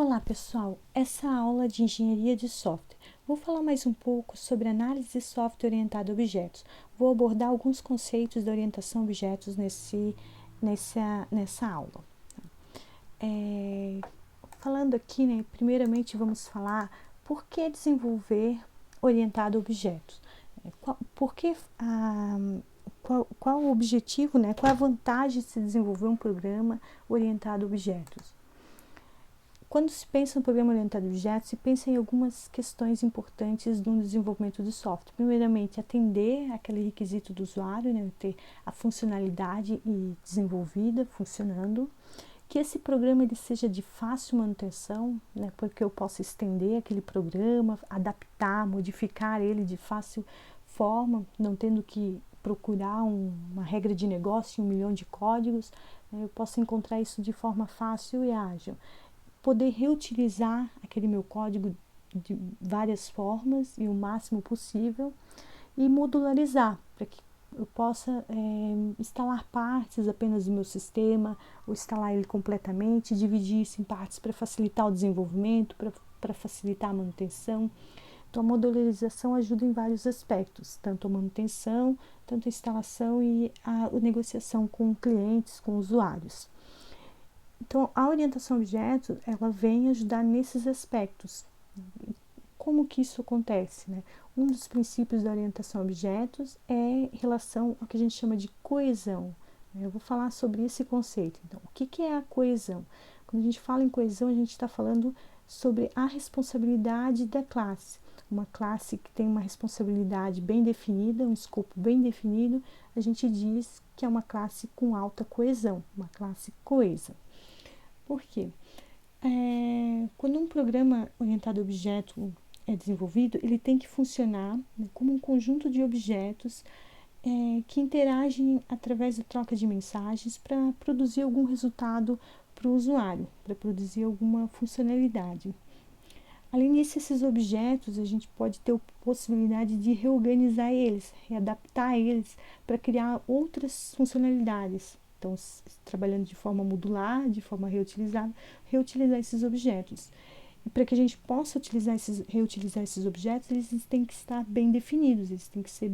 Olá pessoal, essa aula de engenharia de software. Vou falar mais um pouco sobre análise de software orientado a objetos. Vou abordar alguns conceitos da orientação a objetos nessa aula. Falando aqui, primeiramente vamos falar por que desenvolver orientado a objetos. Qual o objetivo, qual a vantagem de se desenvolver um programa orientado a objetos? Quando se pensa no programa orientado a objetos, se pensa em algumas questões importantes no desenvolvimento do software. Primeiramente, atender aquele requisito do usuário, ter a funcionalidade desenvolvida, funcionando. Que esse programa ele seja de fácil manutenção, porque eu possa estender aquele programa, adaptar, modificar ele de fácil forma, não tendo que procurar uma regra de negócio, 1 milhão de códigos. Eu posso encontrar isso de forma fácil e ágil. Poder reutilizar aquele meu código de várias formas e o máximo possível e modularizar para que eu possa instalar partes apenas do meu sistema ou instalar ele completamente, dividir isso em partes para facilitar o desenvolvimento, para facilitar a manutenção. Então a modularização ajuda em vários aspectos, tanto a manutenção, tanto a instalação e a negociação com clientes, com usuários. Então, a orientação a objetos, ela vem ajudar nesses aspectos. Como que isso acontece, Um dos princípios da orientação a objetos é em relação ao que a gente chama de coesão. Eu vou falar sobre esse conceito. Então, o que é a coesão? Quando a gente fala em coesão, a gente está falando sobre a responsabilidade da classe. Uma classe que tem uma responsabilidade bem definida, um escopo bem definido, a gente diz que é uma classe com alta coesão, uma classe coesa. Por quê? Quando um programa orientado a objeto é desenvolvido, ele tem que funcionar como um conjunto de objetos que interagem através da troca de mensagens para produzir algum resultado para o usuário, para produzir alguma funcionalidade. Além disso, esses objetos, a gente pode ter a possibilidade de reorganizar eles, readaptar eles para criar outras funcionalidades. Então, trabalhando de forma modular, de forma reutilizar esses objetos. E para que a gente possa reutilizar esses objetos, eles têm que estar bem definidos, eles têm que ser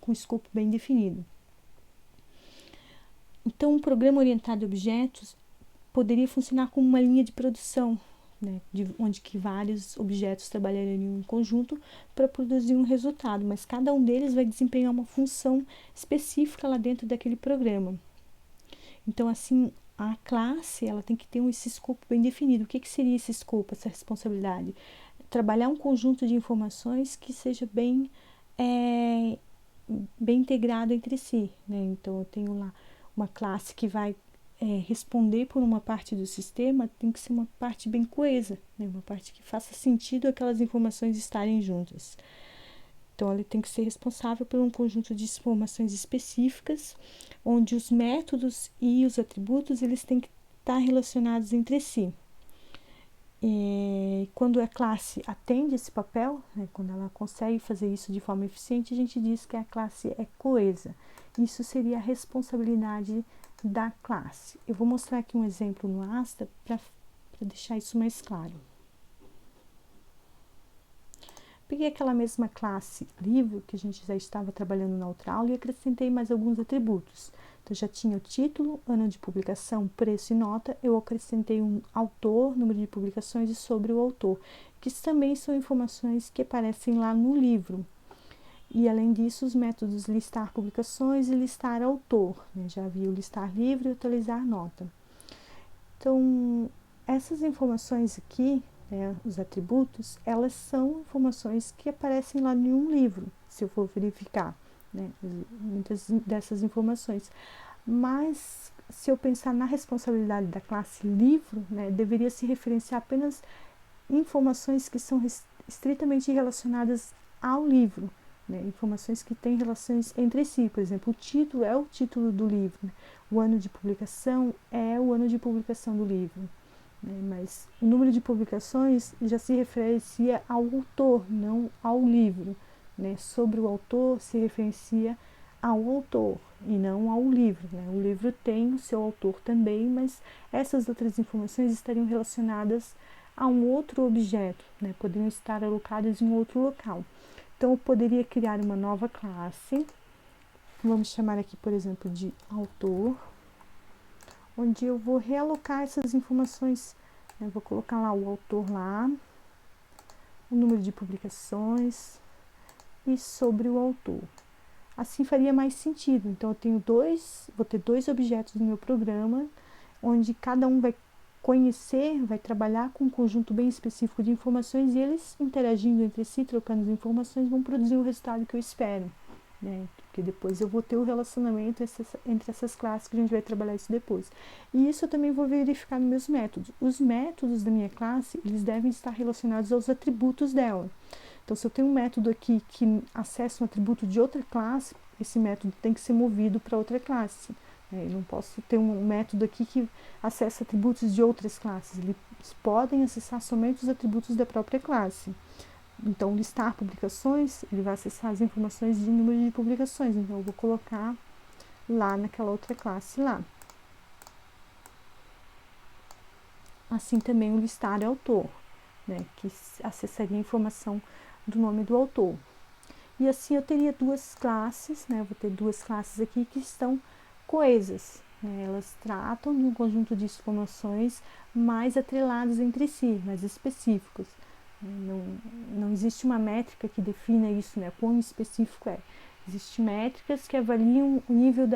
com o escopo bem definido. Então, um programa orientado a objetos poderia funcionar como uma linha de produção, onde que vários objetos trabalhariam em conjunto para produzir um resultado, mas cada um deles vai desempenhar uma função específica lá dentro daquele programa. Então, assim, a classe ela tem que ter esse escopo bem definido. O que seria esse escopo, essa responsabilidade? Trabalhar um conjunto de informações que seja bem integrado entre si. Então, eu tenho lá uma classe que vai responder por uma parte do sistema, tem que ser uma parte bem coesa, uma parte que faça sentido aquelas informações estarem juntas. Então, ele tem que ser responsável por um conjunto de informações específicas, onde os métodos e os atributos eles têm que estar relacionados entre si. Quando a classe atende esse papel, quando ela consegue fazer isso de forma eficiente, a gente diz que a classe é coesa. Isso seria a responsabilidade da classe. Eu vou mostrar aqui um exemplo no Asta para deixar isso mais claro. Peguei aquela mesma classe livro que a gente já estava trabalhando na outra aula e acrescentei mais alguns atributos. Então, já tinha o título, ano de publicação, preço e nota. Eu acrescentei um autor, número de publicações e sobre o autor, que também são informações que aparecem lá no livro. E, além disso, os métodos listar publicações e listar autor. Já havia o listar livro e atualizar nota. Então, essas informações aqui, os atributos, elas são informações que aparecem lá em um livro, se eu for verificar, muitas dessas informações. Mas, se eu pensar na responsabilidade da classe livro, deveria se referenciar apenas informações que são estritamente relacionadas ao livro, informações que têm relações entre si. Por exemplo, o título é o título do livro, o ano de publicação é o ano de publicação do livro. Mas o número de publicações já se referencia ao autor, não ao livro. Sobre o autor se referencia ao autor e não ao livro, né? O livro tem o seu autor também, mas essas outras informações estariam relacionadas a um outro objeto, né? Poderiam estar alocadas em outro local. Então, eu poderia criar uma nova classe, vamos chamar aqui, por exemplo, de autor, onde eu vou realocar essas informações, né? Vou colocar lá o autor lá, o número de publicações e sobre o autor. Assim faria mais sentido. Então, vou ter dois objetos no meu programa, onde cada um vai conhecer, vai trabalhar com um conjunto bem específico de informações e eles interagindo entre si, trocando as informações, vão produzir o resultado que eu espero, né? Porque depois eu vou ter o relacionamento entre essas classes, que a gente vai trabalhar isso depois. E isso eu também vou verificar nos meus métodos. Os métodos da minha classe, eles devem estar relacionados aos atributos dela. Então, se eu tenho um método aqui que acessa um atributo de outra classe, esse método tem que ser movido para outra classe. Eu não posso ter um método aqui que acessa atributos de outras classes. Eles podem acessar somente os atributos da própria classe. Então, listar publicações, ele vai acessar as informações de número de publicações. Então, eu vou colocar lá naquela outra classe lá. Assim também o listar autor, né, que acessaria a informação do nome do autor. E assim eu teria duas classes, né, eu vou ter duas classes aqui que estão coesas, né, elas tratam de um conjunto de informações mais atreladas entre si, mais específicos. Não existe uma métrica que defina isso, né, quão específico é. Existem métricas que avaliam o nível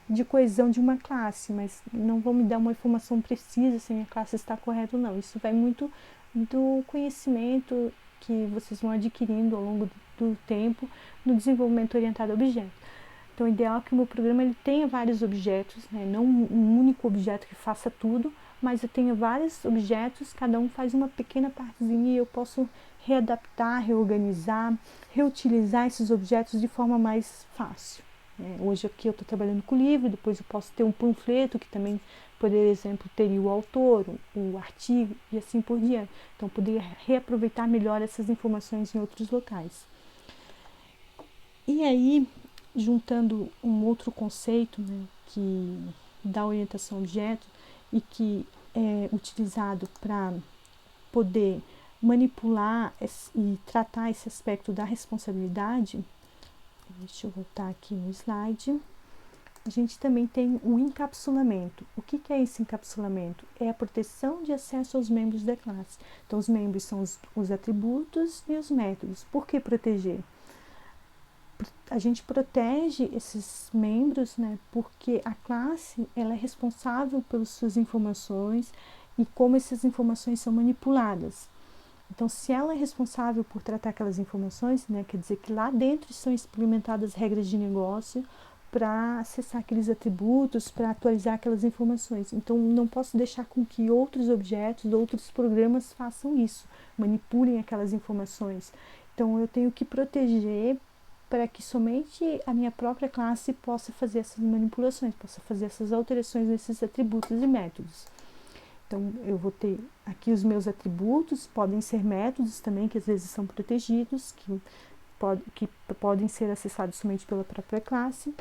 de coesão de uma classe, mas não vão me dar uma informação precisa se a minha classe está correta ou não. Isso vai muito do conhecimento que vocês vão adquirindo ao longo do tempo no desenvolvimento orientado a objetos. Então, o ideal é que o meu programa ele tenha vários objetos, né? Não um único objeto que faça tudo, mas eu tenha vários objetos, cada um faz uma pequena partezinha e eu posso readaptar, reorganizar, reutilizar esses objetos de forma mais fácil. Hoje aqui eu estou trabalhando com o livro, depois eu posso ter um panfleto que também, por exemplo, teria o autor, o artigo e assim por diante. Então, poder reaproveitar melhor essas informações em outros locais. E aí, juntando um outro conceito, né, que dá orientação a objeto e que é utilizado para poder manipular e tratar esse aspecto da responsabilidade, deixa eu voltar aqui no slide. A gente também tem o encapsulamento. O que é esse encapsulamento? É a proteção de acesso aos membros da classe. Então, os membros são os atributos e os métodos. Por que proteger? A gente protege esses membros, né, porque a classe ela é responsável pelas suas informações e como essas informações são manipuladas. Então, se ela é responsável por tratar aquelas informações, né, quer dizer que lá dentro são implementadas regras de negócio para acessar aqueles atributos, para atualizar aquelas informações. Então, não posso deixar com que outros objetos, outros programas façam isso, manipulem aquelas informações. Então, eu tenho que proteger para que somente a minha própria classe possa fazer essas manipulações, possa fazer essas alterações nesses atributos e métodos. Então, eu vou ter aqui os meus atributos, podem ser métodos também, que às vezes são protegidos, que podem ser acessados somente pela própria classe.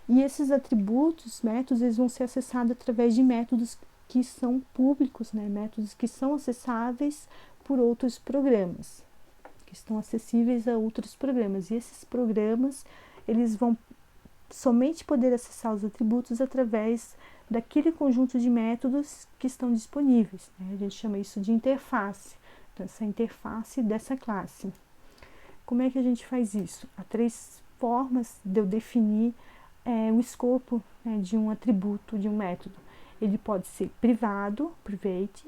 E esses atributos, métodos, eles vão ser acessados através de métodos que são públicos, né? Métodos que são acessáveis por outros programas, que estão acessíveis a outros programas. E esses programas, eles vão somente poder acessar os atributos através daquele conjunto de métodos que estão disponíveis, né? A gente chama isso de interface. Então, essa interface dessa classe. Como é que a gente faz isso? Há três formas de eu definir o escopo, né, de um atributo, de um método. Ele pode ser privado, private,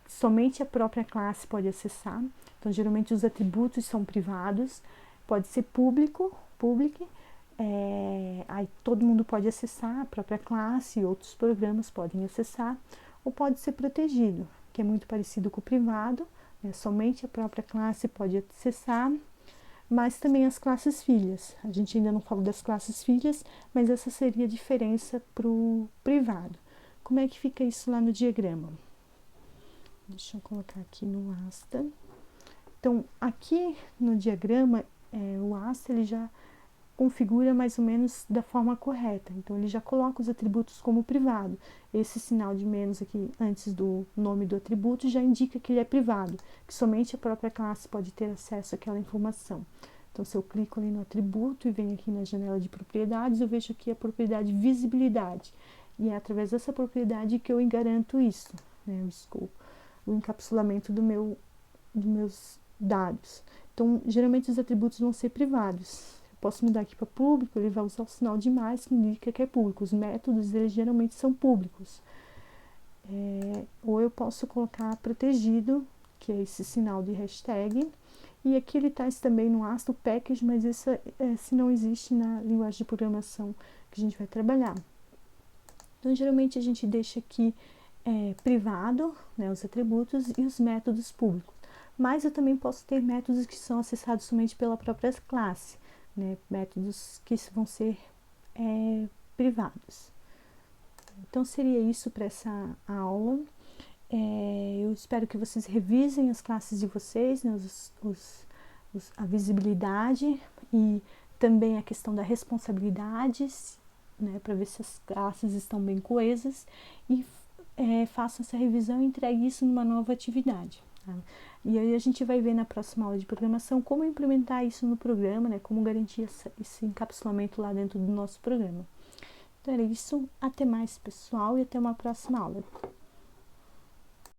somente a própria classe pode acessar. Então, geralmente os atributos são privados. Pode ser público, public, aí todo mundo pode acessar, a própria classe e outros programas podem acessar. Ou pode ser protegido, que é muito parecido com o privado, né, somente a própria classe pode acessar, mas também as classes filhas. A gente ainda não falou das classes filhas, mas essa seria a diferença para o privado. Como é que fica isso lá no diagrama? Deixa eu colocar aqui no Asta. Então, aqui no diagrama, o Asta ele já configura mais ou menos da forma correta. Então, ele já coloca os atributos como privado. Esse sinal de menos aqui, antes do nome do atributo, já indica que ele é privado, que somente a própria classe pode ter acesso àquela informação. Então, se eu clico ali no atributo e venho aqui na janela de propriedades, eu vejo aqui a propriedade visibilidade. E é através dessa propriedade que eu garanto isso, né, o scope, o encapsulamento dos meus dados. Então, geralmente os atributos vão ser privados. Eu posso mudar aqui para público, ele vai usar o sinal de mais, que indica que é público. Os métodos, eles geralmente são públicos. Ou eu posso colocar protegido, que é esse sinal de hashtag. E aqui ele traz também no ASTA o package, mas esse não existe na linguagem de programação que a gente vai trabalhar. Então, geralmente a gente deixa aqui privado, né, os atributos e os métodos públicos. Mas eu também posso ter métodos que são acessados somente pela própria classe, né, métodos que vão ser privados. Então, seria isso para essa aula. Eu espero que vocês revisem as classes de vocês, né, a visibilidade e também a questão da responsabilidade, né, para ver se as classes estão bem coesas, e façam essa revisão e entregue isso numa nova atividade. Tá? E aí a gente vai ver na próxima aula de programação como implementar isso no programa, né, como garantir esse encapsulamento lá dentro do nosso programa. Então era isso, até mais pessoal e até uma próxima aula.